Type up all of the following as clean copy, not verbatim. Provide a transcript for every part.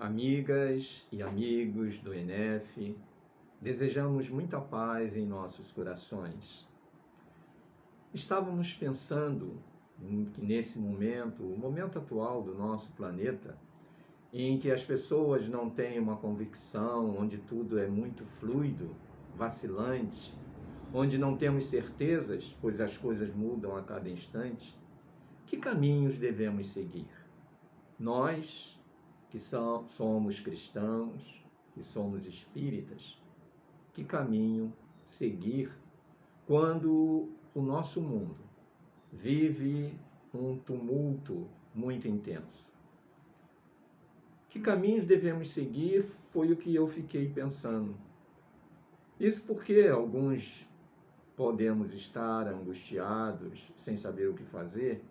Amigas e amigos do ENEF, desejamos muita paz em nossos corações. Estávamos pensando que nesse momento, o momento atual do nosso planeta, em que as pessoas não têm uma convicção, onde tudo é muito fluido, vacilante, onde não temos certezas, pois as coisas mudam a cada instante, que caminhos devemos seguir? Nós, que somos cristãos, que somos espíritas, que caminho seguir quando o nosso mundo vive um tumulto muito intenso? Que caminhos devemos seguir foi o que eu fiquei pensando. Isso porque alguns podemos estar angustiados, sem saber o que fazer,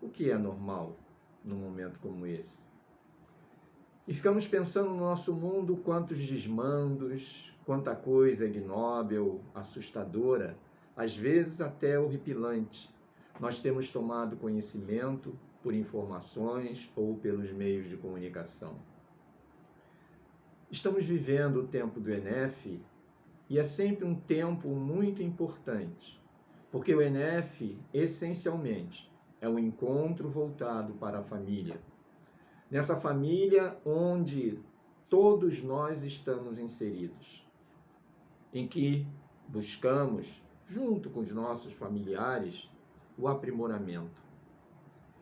o que é normal num momento como esse. E ficamos pensando no nosso mundo quantos desmandos, quanta coisa ignóbil, assustadora, às vezes até horripilante. Nós temos tomado conhecimento por informações ou pelos meios de comunicação. Estamos vivendo o tempo do ENEF e é sempre um tempo muito importante, porque o ENEF, essencialmente, é um encontro voltado para a família. Nessa família onde todos nós estamos inseridos, em que buscamos, junto com os nossos familiares, o aprimoramento.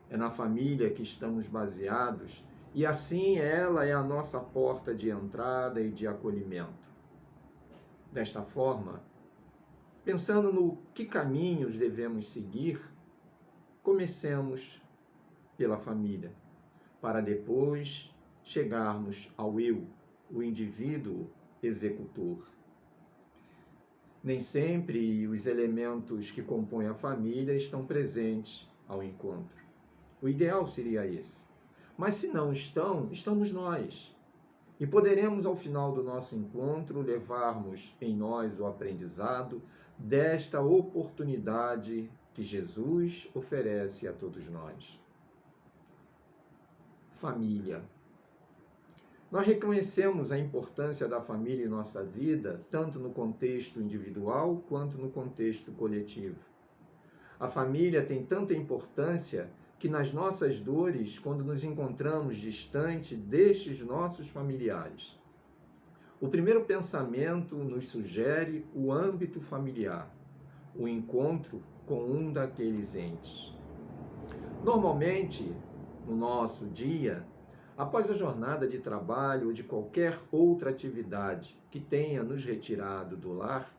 É na família que estamos baseados e assim ela é a nossa porta de entrada e de acolhimento. Desta forma, pensando no que caminhos devemos seguir, comecemos pela família, para depois chegarmos ao eu, o indivíduo executor. Nem sempre os elementos que compõem a família estão presentes ao encontro. O ideal seria esse. Mas se não estão, estamos nós. E poderemos, ao final do nosso encontro, levarmos em nós o aprendizado desta oportunidade que Jesus oferece a todos nós. Família. Nós reconhecemos a importância da família em nossa vida, tanto no contexto individual quanto no contexto coletivo. A família tem tanta importância que nas nossas dores, quando nos encontramos distante destes nossos familiares, o primeiro pensamento nos sugere o âmbito familiar, o encontro com um daqueles entes. Normalmente, no nosso dia, após a jornada de trabalho ou de qualquer outra atividade que tenha nos retirado do lar,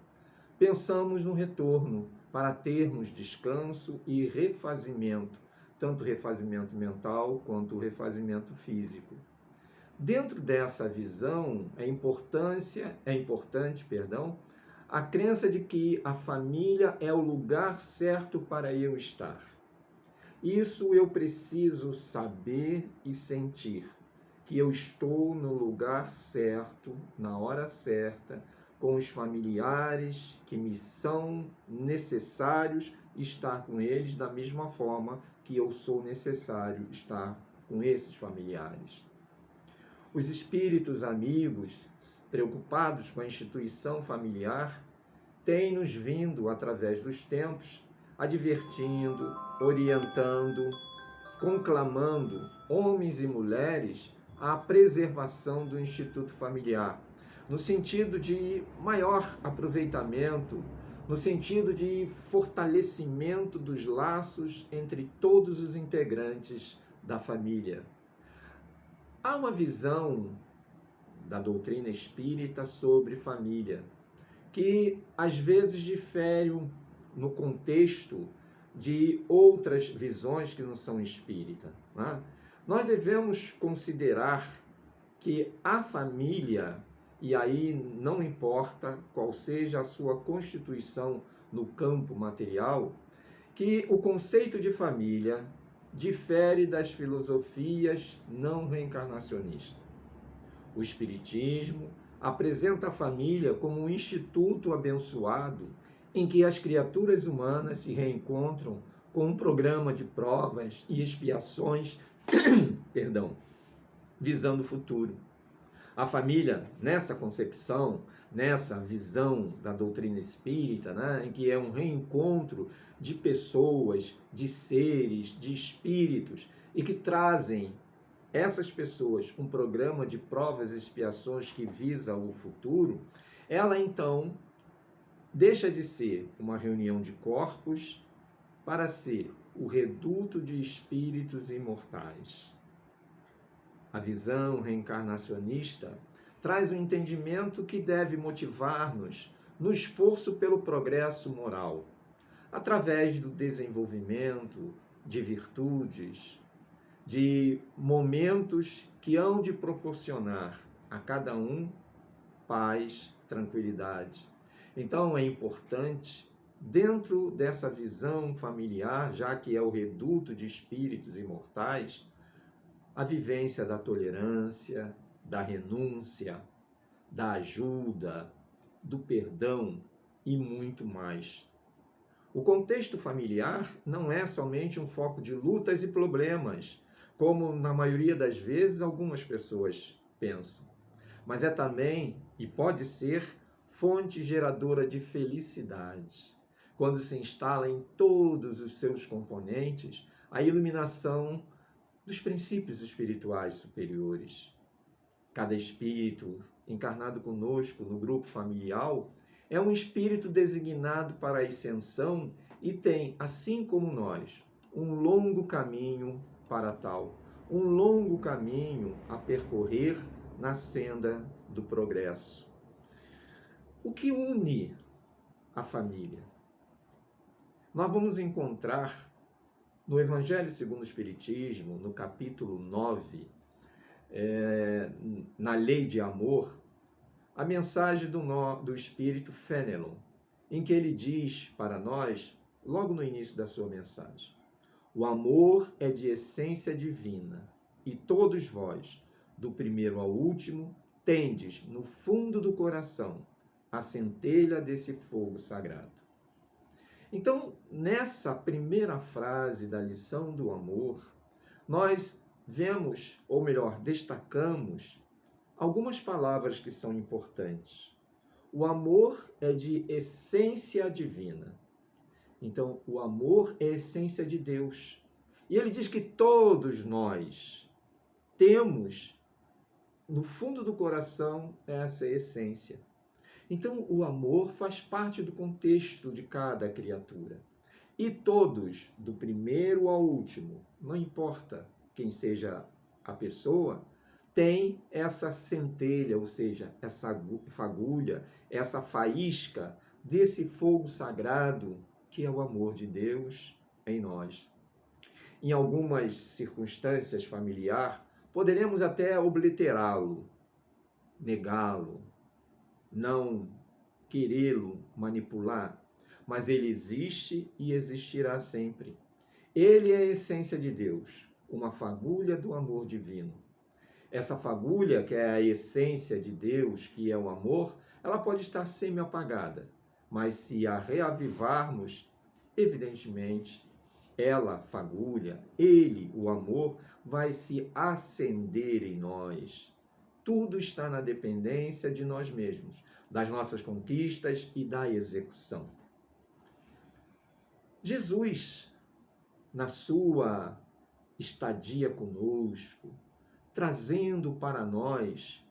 pensamos no retorno para termos descanso e refazimento, tanto refazimento mental quanto refazimento físico. Dentro dessa visão, é importante, a crença de que a família é o lugar certo para eu estar. Isso eu preciso saber e sentir, que eu estou no lugar certo, na hora certa, com os familiares que me são necessários estar com eles da mesma forma que eu sou necessário estar com esses familiares. Os espíritos amigos, preocupados com a instituição familiar, têm nos vindo, através dos tempos, advertindo, orientando, conclamando homens e mulheres à preservação do instituto familiar, no sentido de maior aproveitamento, no sentido de fortalecimento dos laços entre todos os integrantes da família. Há uma visão da doutrina espírita sobre família, que às vezes difere no contexto de outras visões que não são espírita, né? Nós devemos considerar que a família, e aí não importa qual seja a sua constituição no campo material, que o conceito de família difere das filosofias não reencarnacionistas. O Espiritismo apresenta a família como um instituto abençoado em que as criaturas humanas se reencontram com um programa de provas e expiações, visando o futuro. A família, nessa concepção, nessa visão da doutrina espírita, né, em que é um reencontro de pessoas, de seres, de espíritos, e que trazem essas pessoas um programa de provas e expiações que visa o futuro, ela então deixa de ser uma reunião de corpos para ser o reduto de espíritos imortais. A visão reencarnacionista traz um entendimento que deve motivar-nos no esforço pelo progresso moral, através do desenvolvimento de virtudes, de momentos que hão de proporcionar a cada um paz, tranquilidade. Então é importante, dentro dessa visão familiar, já que é o reduto de espíritos imortais, a vivência da tolerância, da renúncia, da ajuda, do perdão e muito mais. O contexto familiar não é somente um foco de lutas e problemas, como na maioria das vezes algumas pessoas pensam, mas é também, e pode ser, fonte geradora de felicidade, quando se instala em todos os seus componentes a iluminação dos princípios espirituais superiores. Cada espírito encarnado conosco no grupo familiar é um espírito designado para a ascensão e tem, assim como nós, um longo caminho para tal, um longo caminho a percorrer na senda do progresso. O que une a família? Nós vamos encontrar no Evangelho segundo o Espiritismo, no capítulo 9, na Lei de Amor, a mensagem do Espírito Fenelon, em que ele diz para nós, logo no início da sua mensagem: o amor é de essência divina, e todos vós, do primeiro ao último, tendes no fundo do coração a centelha desse fogo sagrado. Então, nessa primeira frase da lição do amor, nós vemos, ou melhor, destacamos algumas palavras que são importantes. O amor é de essência divina. Então, o amor é a essência de Deus. E ele diz que todos nós temos, no fundo do coração, essa essência. Então, o amor faz parte do contexto de cada criatura. E todos, do primeiro ao último, não importa quem seja a pessoa, tem essa centelha, ou seja, essa fagulha, essa faísca desse fogo sagrado que é o amor de Deus em nós. Em algumas circunstâncias familiares, poderemos até obliterá-lo, negá-lo, não querê-lo manipular, mas ele existe e existirá sempre. Ele é a essência de Deus, uma fagulha do amor divino. Essa fagulha, que é a essência de Deus, que é o amor, ela pode estar semi-apagada, mas se a reavivarmos, evidentemente, ela, fagulha, ele, o amor, vai se acender em nós. Tudo está na dependência de nós mesmos, das nossas conquistas e da execução. Jesus, na sua estadia conosco, trazendo para nós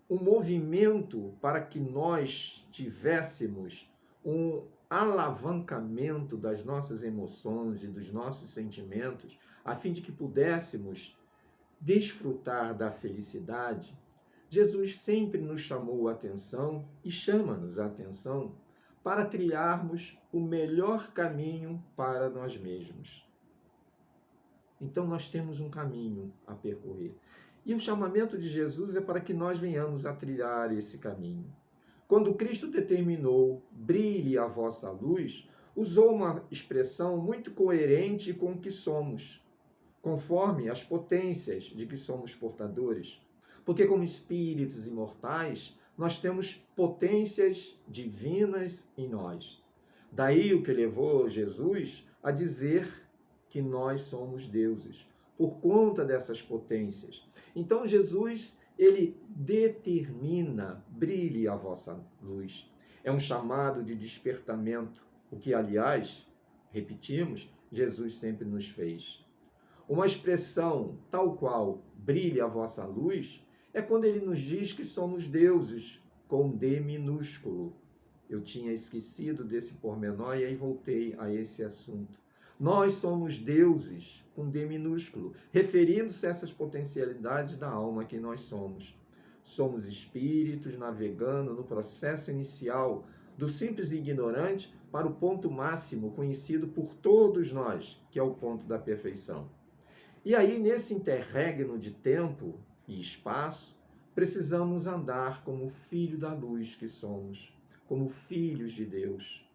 um movimento para que nós tivéssemos um alavancamento das nossas emoções e dos nossos sentimentos, a fim de que pudéssemos desfrutar da felicidade. Jesus sempre nos chamou a atenção e chama-nos a atenção para trilharmos o melhor caminho para nós mesmos. Então nós temos um caminho a percorrer. E o chamamento de Jesus é para que nós venhamos a trilhar esse caminho. Quando Cristo determinou, brilhe a vossa luz, usou uma expressão muito coerente com o que somos, conforme as potências de que somos portadores. Porque como espíritos imortais, nós temos potências divinas em nós. Daí o que levou Jesus a dizer que nós somos deuses, por conta dessas potências. Então Jesus, ele determina: brilhe a vossa luz. É um chamado de despertamento, o que, aliás, repetimos, Jesus sempre nos fez. Uma expressão tal qual brilhe a vossa luz é quando ele nos diz que somos deuses com D minúsculo. Eu tinha esquecido desse pormenor e aí voltei a esse assunto. Nós somos deuses com D minúsculo, referindo-se a essas potencialidades da alma que nós somos. Somos espíritos navegando no processo inicial do simples ignorante para o ponto máximo conhecido por todos nós, que é o ponto da perfeição. E aí, nesse interregno de tempo e espaço, precisamos andar como filho da luz que somos, como filhos de Deus.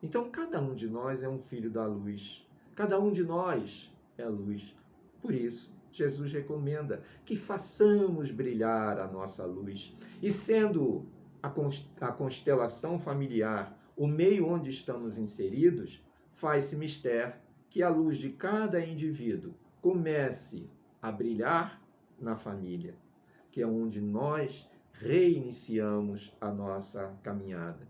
Então, cada um de nós é um filho da luz. Cada um de nós é luz. Por isso, Jesus recomenda que façamos brilhar a nossa luz. E sendo a constelação familiar o meio onde estamos inseridos, faz-se mister que a luz de cada indivíduo comece a brilhar na família, que é onde nós reiniciamos a nossa caminhada.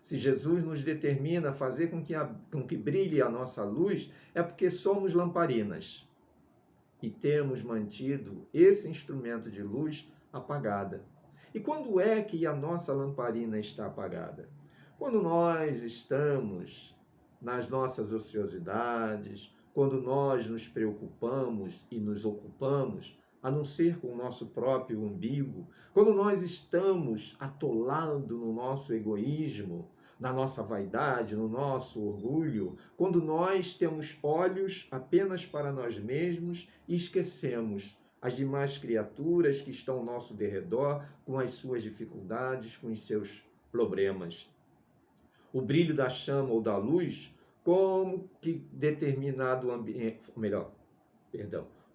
Se Jesus nos determina a fazer com que brilhe a nossa luz, é porque somos lamparinas e temos mantido esse instrumento de luz apagada. E quando é que a nossa lamparina está apagada? Quando nós estamos nas nossas ociosidades, quando nós nos preocupamos e nos ocupamos, a não ser com o nosso próprio umbigo, quando nós estamos atolados no nosso egoísmo, na nossa vaidade, no nosso orgulho, quando nós temos olhos apenas para nós mesmos e esquecemos as demais criaturas que estão ao nosso derredor, com as suas dificuldades, com os seus problemas. O brilho da chama ou da luz, como que determinado ambiente,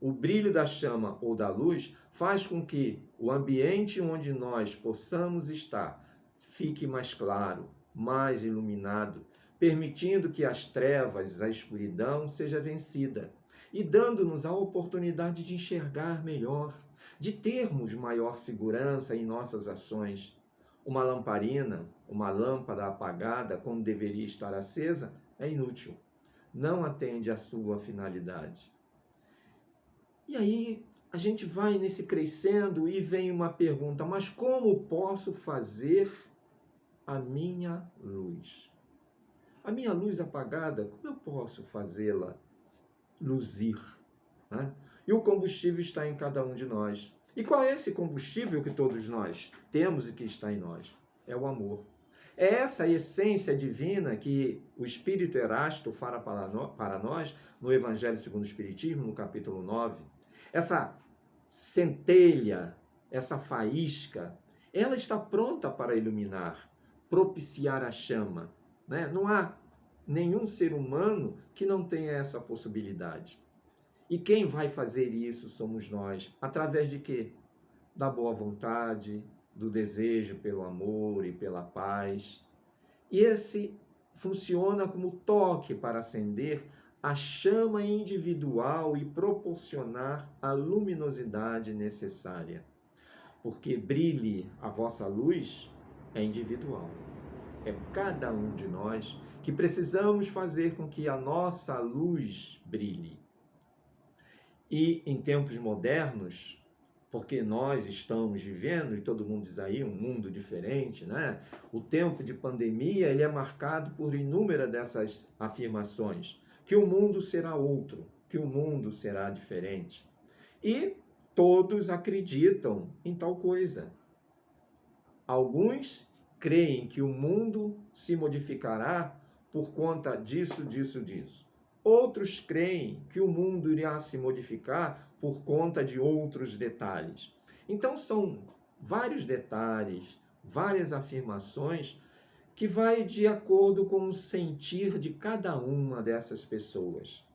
o brilho da chama ou da luz faz com que o ambiente onde nós possamos estar fique mais claro, mais iluminado, permitindo que as trevas, a escuridão seja vencida e dando-nos a oportunidade de enxergar melhor, de termos maior segurança em nossas ações. Uma lamparina, uma lâmpada apagada, como deveria estar acesa, é inútil, não atende à sua finalidade. E aí a gente vai nesse crescendo e vem uma pergunta: mas como posso fazer a minha luz? A minha luz apagada, como eu posso fazê-la luzir? Né? E o combustível está em cada um de nós. E qual é esse combustível que todos nós temos e que está em nós? É o amor. É essa essência divina que o Espírito Erasto fala para nós no Evangelho segundo o Espiritismo, no capítulo 9. Essa centelha, essa faísca, ela está pronta para iluminar, propiciar a chama. Né? Não há nenhum ser humano que não tenha essa possibilidade. E quem vai fazer isso somos nós. Através de quê? Da boa vontade, do desejo pelo amor e pela paz. E esse funciona como toque para acender a chama individual e proporcionar a luminosidade necessária. Porque brilhe a vossa luz é individual. É cada um de nós que precisamos fazer com que a nossa luz brilhe. E em tempos modernos, porque nós estamos vivendo, e todo mundo diz aí, um mundo diferente, né? O tempo de pandemia, ele é marcado por inúmeras dessas afirmações, que o mundo será outro, que o mundo será diferente. E todos acreditam em tal coisa. Alguns creem que o mundo se modificará por conta disso, disso, disso. Outros creem que o mundo irá se modificar por conta de outros detalhes. Então são vários detalhes, várias afirmações que vai de acordo com o sentir de cada uma dessas pessoas.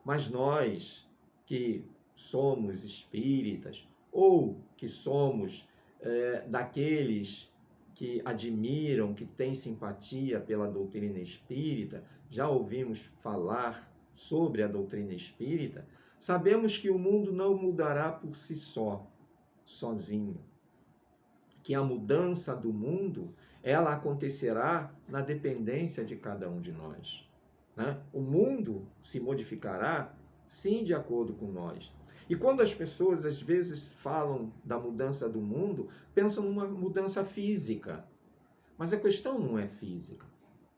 Mas nós que somos espíritas ou que somos daqueles que admiram, que têm simpatia pela doutrina espírita, já ouvimos falar sobre a doutrina espírita, Sabemos que o mundo não mudará por si só, sozinho. Que a mudança do mundo, ela acontecerá na dependência de cada um de nós, né? O mundo se modificará, sim, de acordo com nós. E quando as pessoas às vezes falam da mudança do mundo, pensam numa mudança física. Mas a questão não é física,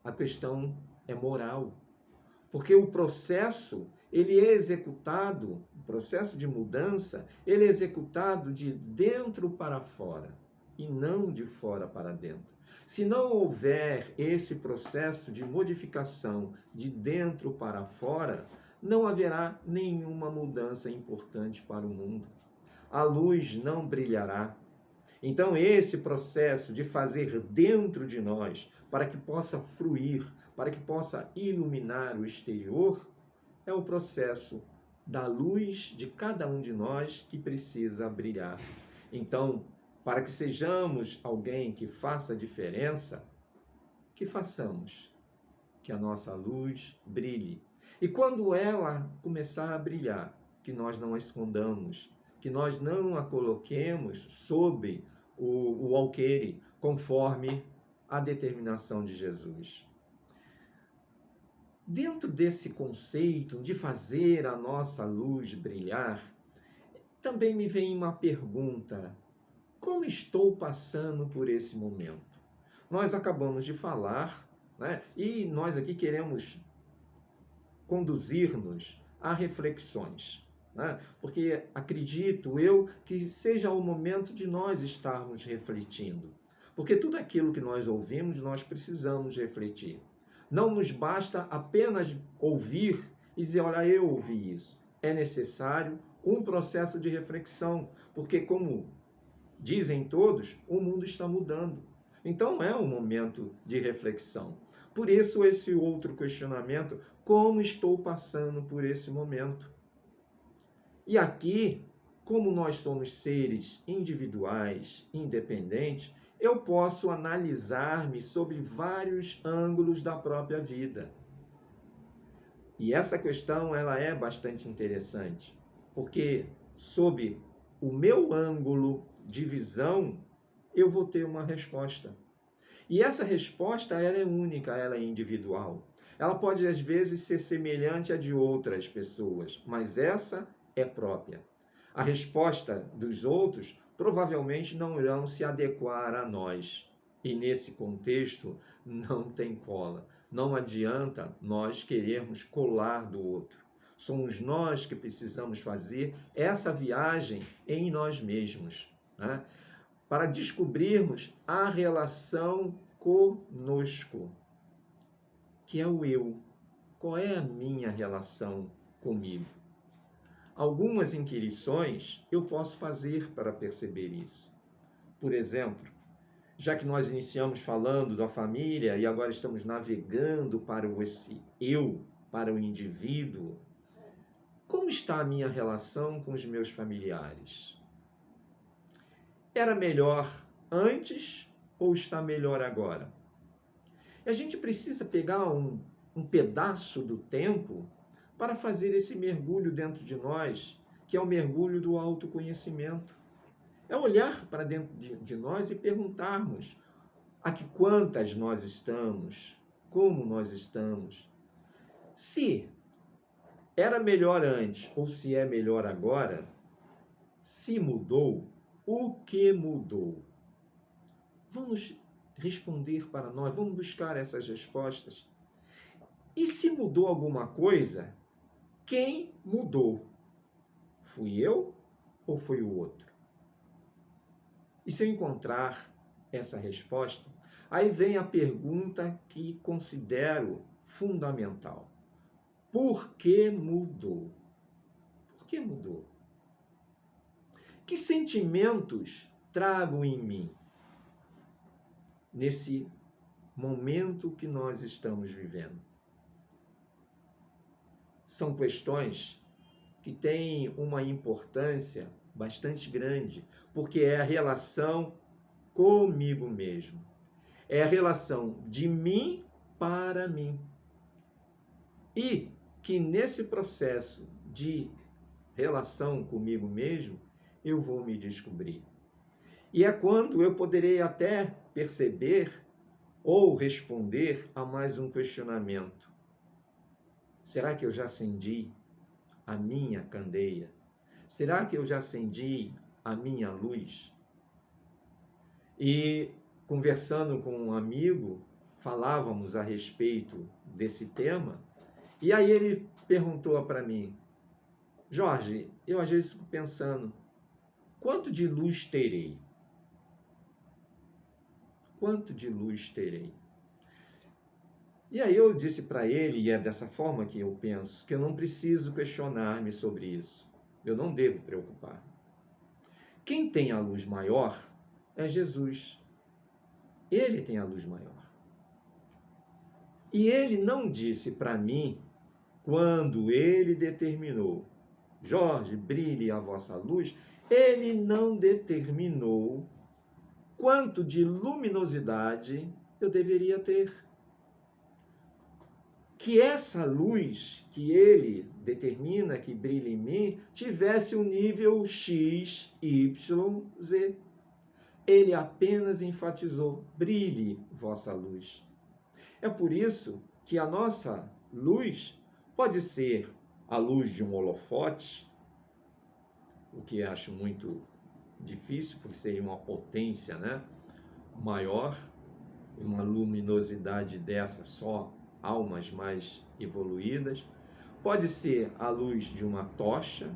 a questão é moral. Porque o processo, ele é executado, o processo de mudança, ele é executado de dentro para fora e não de fora para dentro. Se não houver esse processo de modificação de dentro para fora, não haverá nenhuma mudança importante para o mundo. A luz não brilhará. Então, esse processo de fazer dentro de nós, para que possa fruir, para que possa iluminar o exterior, é o processo da luz de cada um de nós que precisa brilhar. Então, para que sejamos alguém que faça diferença, que façamos, que a nossa luz brilhe. E quando ela começar a brilhar, que nós não a escondamos, que nós não a coloquemos sob o alqueire, conforme a determinação de Jesus. Dentro desse conceito de fazer a nossa luz brilhar, também me vem uma pergunta: como estou passando por esse momento? Nós acabamos de falar, né? E nós aqui queremos conduzir-nos a reflexões, né? Porque acredito eu que seja o momento de nós estarmos refletindo. Porque tudo aquilo que nós ouvimos, nós precisamos refletir. Não nos basta apenas ouvir e dizer, olha, eu ouvi isso. É necessário um processo de reflexão, porque como dizem todos, o mundo está mudando. Então é um momento de reflexão. Por isso esse outro questionamento, como estou passando por esse momento? E aqui, como nós somos seres individuais, independentes, eu posso analisar-me sobre vários ângulos da própria vida. E essa questão ela é bastante interessante, porque sob o meu ângulo de visão, eu vou ter uma resposta. E essa resposta ela é única, ela é individual. Ela pode às vezes ser semelhante à de outras pessoas, mas essa é própria. A resposta dos outros provavelmente não irão se adequar a nós. E nesse contexto não tem cola. Não adianta nós querermos colar do outro. Somos nós que precisamos fazer essa viagem em nós mesmos, né? Para descobrirmos a relação conosco, que é o eu. Qual é a minha relação comigo? Algumas inquirições eu posso fazer para perceber isso. Por exemplo, já que nós iniciamos falando da família e agora estamos navegando para esse eu, para o indivíduo, como está a minha relação com os meus familiares? Era melhor antes ou está melhor agora? E a gente precisa pegar um pedaço do tempo para fazer esse mergulho dentro de nós, que é o mergulho do autoconhecimento. É olhar para dentro de nós e perguntarmos a que quantas nós estamos, como nós estamos. Se era melhor antes ou se é melhor agora, se mudou, o que mudou? Vamos responder para nós, vamos buscar essas respostas. E se mudou alguma coisa, quem mudou? Fui eu ou foi o outro? E se eu encontrar essa resposta, aí vem a pergunta que considero fundamental. Por que mudou? Por que mudou? Que sentimentos trago em mim nesse momento que nós estamos vivendo? São questões que têm uma importância bastante grande, porque é a relação comigo mesmo. É a relação de mim para mim. E que nesse processo de relação comigo mesmo, eu vou me descobrir. E é quando eu poderei até perceber ou responder a mais um questionamento. Será que eu já acendi a minha candeia? Será que eu já acendi a minha luz? E conversando com um amigo, falávamos a respeito desse tema, e aí ele perguntou para mim: Jorge, eu às vezes fico pensando, quanto de luz terei? Quanto de luz terei? E aí eu disse para ele, e é dessa forma que eu penso, que eu não preciso questionar-me sobre isso. Eu não devo preocupar. Quem tem a luz maior é Jesus. Ele tem a luz maior. E ele não disse para mim, quando ele determinou, Jorge, brilhe a vossa luz, ele não determinou quanto de luminosidade eu deveria ter. Que essa luz que ele determina que brilha em mim tivesse um nível X, Y, Z. Ele apenas enfatizou: brilhe vossa luz. É por isso que a nossa luz pode ser a luz de um holofote, o que acho muito difícil, porque seria uma potência, né, maior, uma luminosidade dessa só almas mais evoluídas. Pode ser a luz de uma tocha,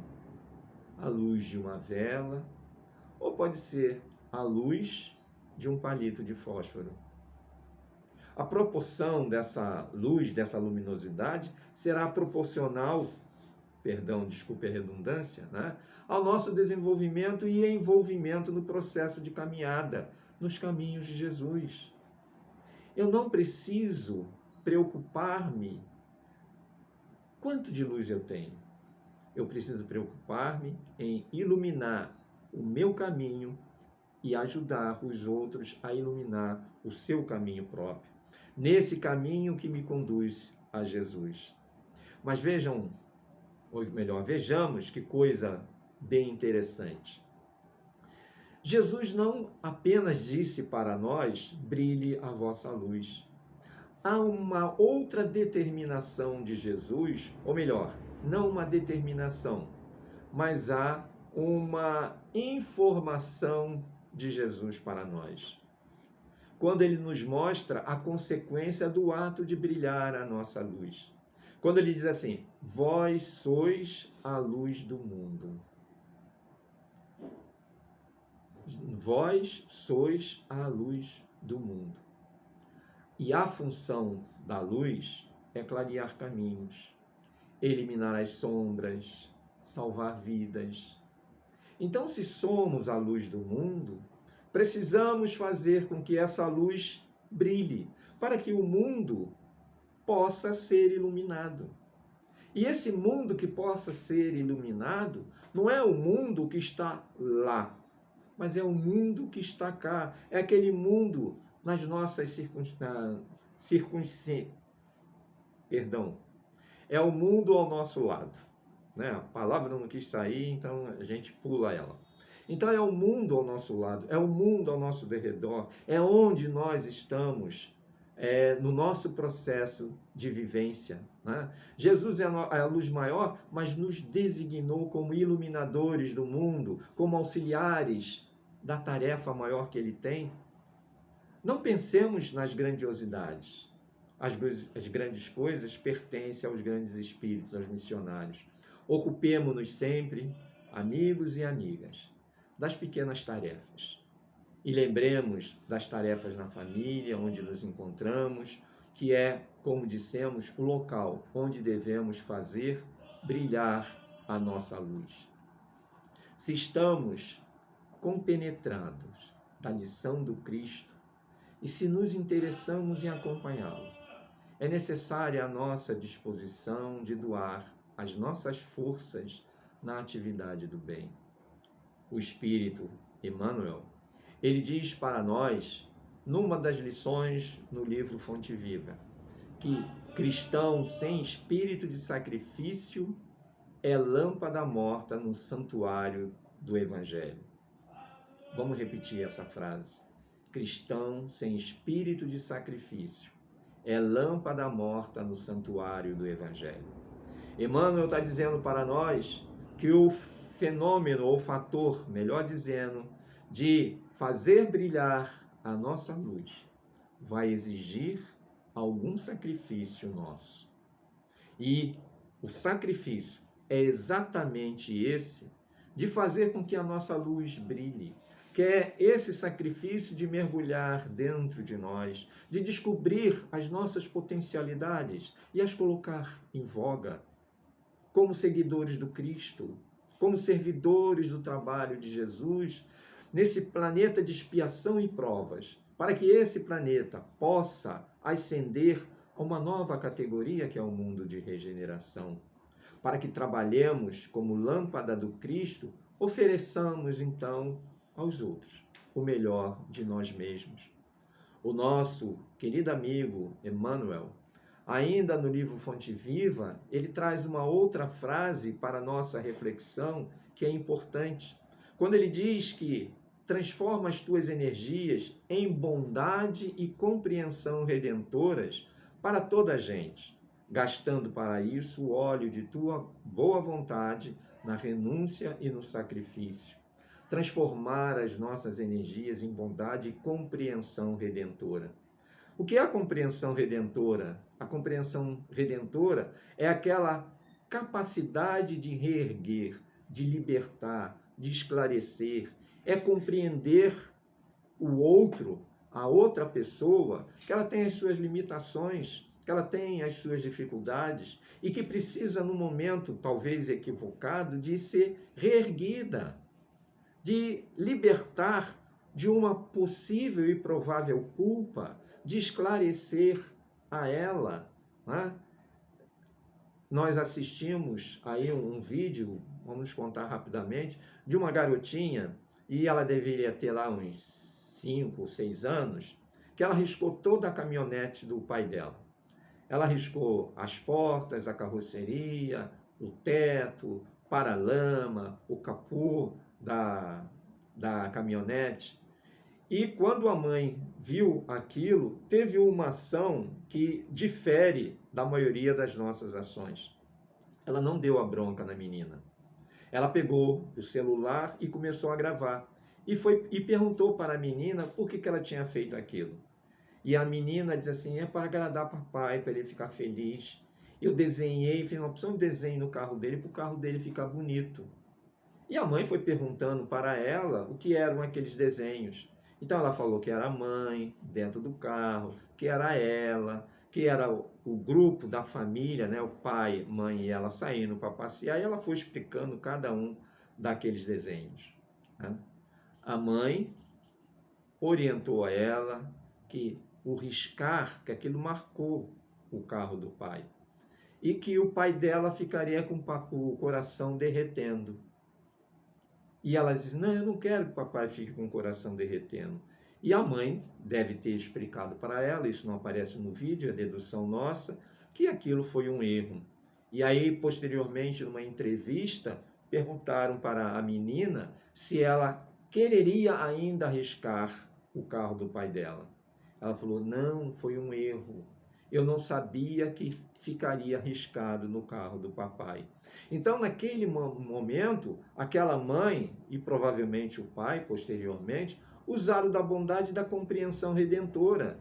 a luz de uma vela, ou pode ser a luz de um palito de fósforo. A proporção dessa luz, dessa luminosidade, será proporcional, desculpe a redundância, né, ao nosso desenvolvimento e envolvimento no processo de caminhada, nos caminhos de Jesus. Eu não preciso preocupar-me quanto de luz eu tenho. Eu preciso preocupar-me em iluminar o meu caminho e ajudar os outros a iluminar o seu caminho próprio, nesse caminho que me conduz a Jesus. Mas vejam, ou melhor, vejamos que coisa bem interessante. Jesus não apenas disse para nós, brilhe a vossa luz. Há uma outra determinação de Jesus, ou melhor, não uma determinação, mas há uma informação de Jesus para nós. Quando ele nos mostra a consequência do ato de brilhar a nossa luz. Quando ele diz assim: vós sois a luz do mundo. Vós sois a luz do mundo. E a função da luz é clarear caminhos, eliminar as sombras, salvar vidas. Então, se somos a luz do mundo, precisamos fazer com que essa luz brilhe, para que o mundo possa ser iluminado. E esse mundo que possa ser iluminado não é o mundo que está lá, mas é o mundo que está cá. É aquele mundo nas nossas circunstâncias. É o mundo ao nosso lado. Né? A palavra não quis sair, então a gente pula ela. Então é o mundo ao nosso lado, é o mundo ao nosso derredor, é onde nós estamos no nosso processo de vivência. Né? Jesus é a luz maior, mas nos designou como iluminadores do mundo, como auxiliares da tarefa maior que ele tem. Não pensemos nas grandiosidades. As grandes coisas pertencem aos grandes espíritos, aos missionários. Ocupemo-nos sempre, amigos e amigas, das pequenas tarefas. E lembremos das tarefas na família, onde nos encontramos, que é, como dissemos, o local onde devemos fazer brilhar a nossa luz. Se estamos compenetrados da lição do Cristo e se nos interessamos em acompanhá-lo, é necessária a nossa disposição de doar as nossas forças na atividade do bem. O Espírito Emmanuel, ele diz para nós, numa das lições no livro Fonte Viva, que cristão sem espírito de sacrifício é lâmpada morta no santuário do Evangelho. Vamos repetir essa frase. Cristão sem espírito de sacrifício é lâmpada morta no santuário do Evangelho. Emmanuel está dizendo para nós que o fenômeno ou fator, melhor dizendo, de fazer brilhar a nossa luz vai exigir algum sacrifício nosso. E o sacrifício é exatamente esse, de fazer com que a nossa luz brilhe, que é esse sacrifício de mergulhar dentro de nós, de descobrir as nossas potencialidades e as colocar em voga, como seguidores do Cristo, como servidores do trabalho de Jesus, nesse planeta de expiação e provas, para que esse planeta possa ascender a uma nova categoria que é o mundo de regeneração, para que trabalhemos como lâmpada do Cristo, ofereçamos então aos outros o melhor de nós mesmos. O nosso querido amigo Emmanuel, ainda no livro Fonte Viva, ele traz uma outra frase para a nossa reflexão que é importante. Quando ele diz que transforma as tuas energias em bondade e compreensão redentoras para toda a gente, gastando para isso o óleo de tua boa vontade na renúncia e no sacrifício. Transformar as nossas energias em bondade e compreensão redentora. O que é a compreensão redentora? A compreensão redentora é aquela capacidade de reerguer, de libertar, de esclarecer, é compreender o outro, a outra pessoa, que ela tem as suas limitações, que ela tem as suas dificuldades e que precisa, no momento talvez equivocado, de ser reerguida, de libertar de uma possível e provável culpa, de esclarecer a ela. Né? Nós assistimos aí um vídeo, vamos contar rapidamente, de uma garotinha, e ela deveria ter lá uns 5 ou 6 anos, que ela riscou toda a caminhonete do pai dela. Ela riscou as portas, a carroceria, o teto, para-lama, o capô da caminhonete. E quando a mãe viu aquilo, teve uma ação que difere da maioria das nossas ações. Ela não deu a bronca na menina. Ela pegou o celular e começou a gravar. E perguntou para a menina por que ela tinha feito aquilo. E a menina diz assim, é para agradar papai, para ele ficar feliz. Eu desenhei, fiz uma opção de desenho no carro dele, para o carro dele ficar bonito. E a mãe foi perguntando para ela o que eram aqueles desenhos. Então ela falou que era a mãe dentro do carro, que era ela, que era o grupo da família, né? O pai, mãe e ela saindo para passear, e ela foi explicando cada um daqueles desenhos. Né? A mãe orientou a ela que o riscar, que aquilo marcou o carro do pai, e que o pai dela ficaria com o coração derretendo. E ela diz, não, eu não quero que o papai fique com o coração derretendo. E a mãe deve ter explicado para ela, isso não aparece no vídeo, é dedução nossa, que aquilo foi um erro. E aí, posteriormente, numa entrevista, perguntaram para a menina se ela quereria ainda arriscar o carro do pai dela. Ela falou, não, foi um erro. Eu não sabia que ficaria arriscado no carro do papai. Então, naquele momento, aquela mãe e provavelmente o pai, posteriormente, usaram da bondade e da compreensão redentora.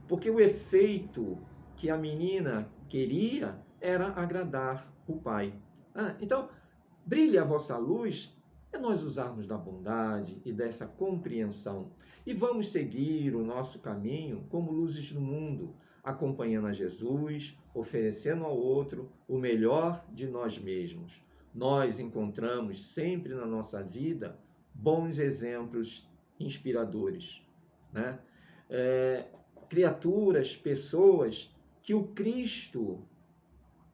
Porque o efeito que a menina queria era agradar o pai. Então, brilhe a vossa luz é nós usarmos da bondade e dessa compreensão. E vamos seguir o nosso caminho como luzes do mundo, acompanhando a Jesus, oferecendo ao outro o melhor de nós mesmos. Nós encontramos sempre na nossa vida bons exemplos inspiradores, né? Criaturas, pessoas que o Cristo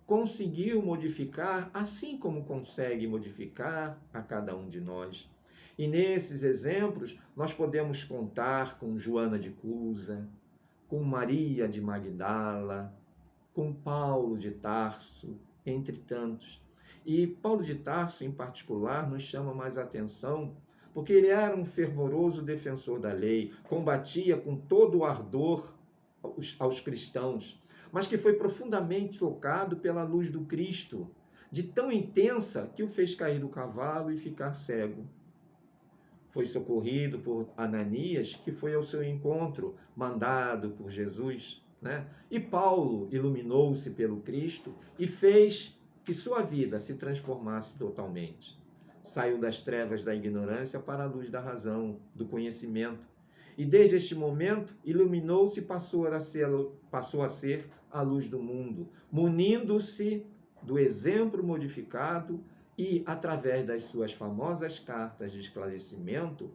conseguiu modificar, assim como consegue modificar a cada um de nós. E nesses exemplos, nós podemos contar com Joana de Cusa, com Maria de Magdala, com Paulo de Tarso, entre tantos. E Paulo de Tarso, em particular, nos chama mais atenção porque ele era um fervoroso defensor da lei, combatia com todo o ardor aos cristãos, mas que foi profundamente tocado pela luz do Cristo, de tão intensa que o fez cair do cavalo e ficar cego. Foi socorrido por Ananias, que foi ao seu encontro, mandado por Jesus, né? E Paulo iluminou-se pelo Cristo e fez que sua vida se transformasse totalmente. Saiu das trevas da ignorância para a luz da razão, do conhecimento. E desde este momento, iluminou-se e passou a ser a luz do mundo, munindo-se do exemplo modificado e, através das suas famosas cartas de esclarecimento,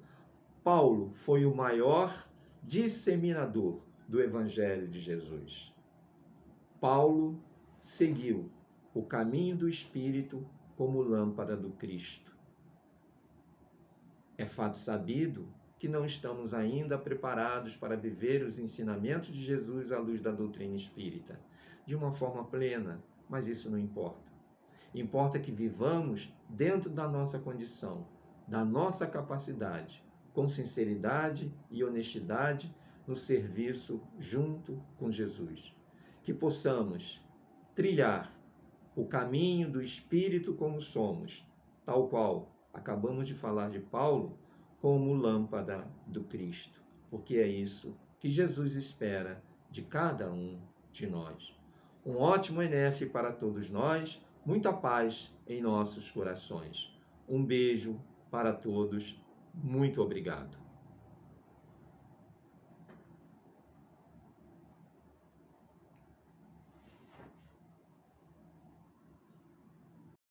Paulo foi o maior disseminador do Evangelho de Jesus. Paulo seguiu o caminho do Espírito como lâmpada do Cristo. É fato sabido que não estamos ainda preparados para viver os ensinamentos de Jesus à luz da doutrina espírita, de uma forma plena, mas isso não importa. Importa que vivamos dentro da nossa condição, da nossa capacidade, com sinceridade e honestidade no serviço junto com Jesus. Que possamos trilhar o caminho do Espírito como somos, tal qual acabamos de falar de Paulo, como lâmpada do Cristo, porque é isso que Jesus espera de cada um de nós. Um ótimo ENEF para todos nós, muita paz em nossos corações. Um beijo para todos, muito obrigado.